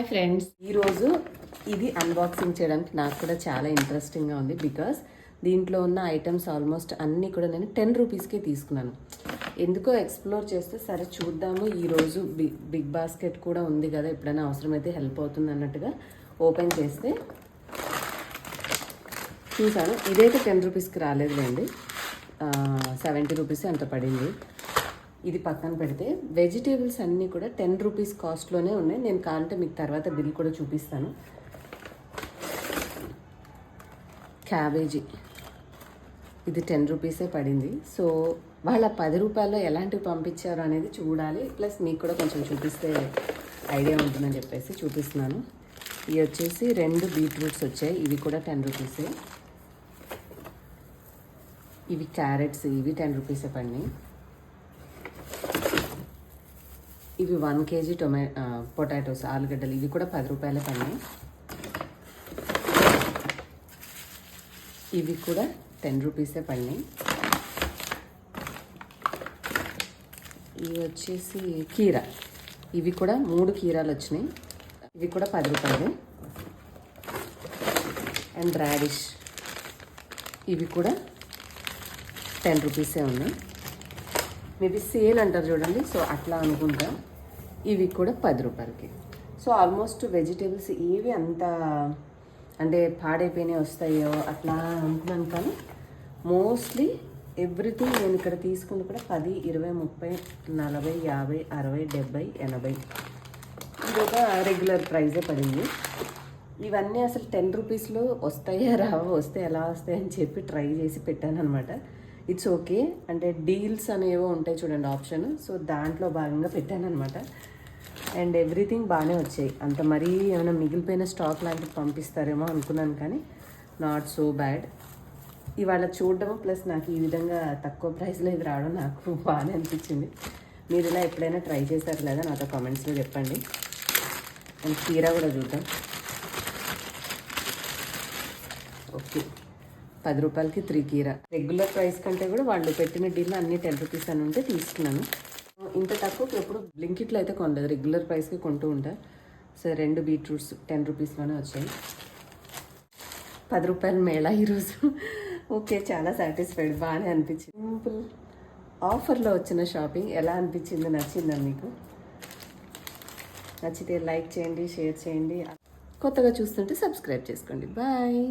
Friends, ఈరోజు ఇది unboxing చేయడానికి నాకు కూడా చాలా ఇంట్రెస్టింగ్గా ఉంది. బికాస్ దీంట్లో ఉన్న ఐటమ్స్ ఆల్మోస్ట్ అన్నీ కూడా నేను 10 రూపీస్కే తీసుకున్నాను. ఎందుకో ఎక్స్ప్లోర్ చేస్తే సరే చూద్దాము, ఈరోజు బిగ్ బాస్కెట్ కూడా ఉంది కదా, ఎప్పుడైనా అవసరమైతే హెల్ప్ అవుతుంది అన్నట్టుగా ఓపెన్ చేస్తే చూసాను. ఇదైతే 10 రూపీస్కి రాలేదులేండి, 70 రూపీస్ అంత పడింది. ఇది పక్కన పెడితే వెజిటేబుల్స్ అన్నీ కూడా 10 రూపీస్ కాస్ట్లోనే ఉన్నాయి. నేను కావాలంటే మీకు తర్వాత బిల్ కూడా చూపిస్తాను. క్యాబేజీ ఇది 10 రూపీసే పడింది. సో వాళ్ళ 10 రూపాయల్లో ఎలాంటివి పంపించారు అనేది చూడాలి. ప్లస్ మీకు కూడా కొంచెం చూపిస్తే ఐడియా ఉంటుందని చెప్పేసి చూపిస్తున్నాను. ఇవి వచ్చేసి 2 బీట్రూట్స్ వచ్చాయి, ఇవి కూడా 10 రూపీసే. ఇవి క్యారెట్స్, ఇవి 10 రూపీసే పడినాయి. ఇవి 1 కేజీ పొటాటోస్, ఆలుగడ్డలు, ఇవి కూడా 10 రూపాయలే పడినాయి. ఇవి కూడా 10 రూపీసే పడినాయి. ఇవి వచ్చేసి కీర, ఇవి కూడా 3 కీరాలు వచ్చినాయి, ఇవి కూడా 10 రూపాయలే. అండ్ రాడిష్, ఇవి కూడా 10 రూపీసే ఉన్నాయి. మేబీ సేల్ అంటారు చూడండి, సో అట్లా అనుకుంటా. ఇవి కూడా 10 రూపాయలకి. సో ఆల్మోస్ట్ వెజిటేబుల్స్ ఏవి అంత అంటే పాడైపోయినాయి వస్తాయో అట్లా అనుకున్నాను, కానీ మోస్ట్లీ ఎవ్రీథింగ్ నేను ఇక్కడ తీసుకుంది కూడా 10, 20, 30, 40, 50, 60, 70, 80 ఇది ఒక రెగ్యులర్ ప్రైజే పడింది. ఇవన్నీ అసలు 10 రూపీస్లో వస్తాయా రావా, వస్తే ఎలా వస్తాయి అని చెప్పి ట్రై చేసి పెట్టాను అనమాట. ఇట్స్ ఓకే, అంటే డీల్స్ అనేవో ఉంటాయి చూడండి ఆప్షన్, సో దాంట్లో భాగంగా పెట్టాను అనమాట. అండ్ ఎవ్రీథింగ్ బాగానే వచ్చాయి, అంత మరీ ఏమైనా మిగిలిపోయిన స్టాక్ లాంటివి పంపిస్తారేమో అనుకున్నాను, కానీ నాట్ సో బ్యాడ్. ఇవాళ చూడడం ప్లస్ నాకు ఈ విధంగా తక్కువ ప్రైస్లో ఇది రావడం నాకు బాగానే అనిపించింది. మీరు ఇలా ఎప్పుడైనా ట్రై చేశారు లేదా నాతో కామెంట్స్లో చెప్పండి. అండ్ కీరా కూడా చూద్దాం. ఓకే, 10 రూపాయలకి 3 కీరా. రెగ్యులర్ ప్రైస్ కంటే కూడా వాళ్ళు పెట్టిన డీల్లో అన్ని 10 రూపీస్ అని ఉంటే తీసుకున్నాను. ఇంత తక్కువకి ఎప్పుడు బ్లింకిట్లో అయితే కొనలేదు, రెగ్యులర్ ప్రైస్కి కొంటూ ఉంటా. సో 2 బీట్రూట్స్ 10 రూపీస్లోనే వచ్చాయి. 10 రూపాయల మేళ ఈరోజు. ఓకే, చాలా సాటిస్ఫైడ్, బాగానే అనిపించింది. సింపుల్ ఆఫర్లో వచ్చిన షాపింగ్ ఎలా అనిపించింది, నచ్చిందా మీకు? నచ్చితే లైక్ చేయండి, షేర్ చేయండి, కొత్తగా చూస్తుంటే సబ్స్క్రైబ్ చేసుకోండి. బాయ్.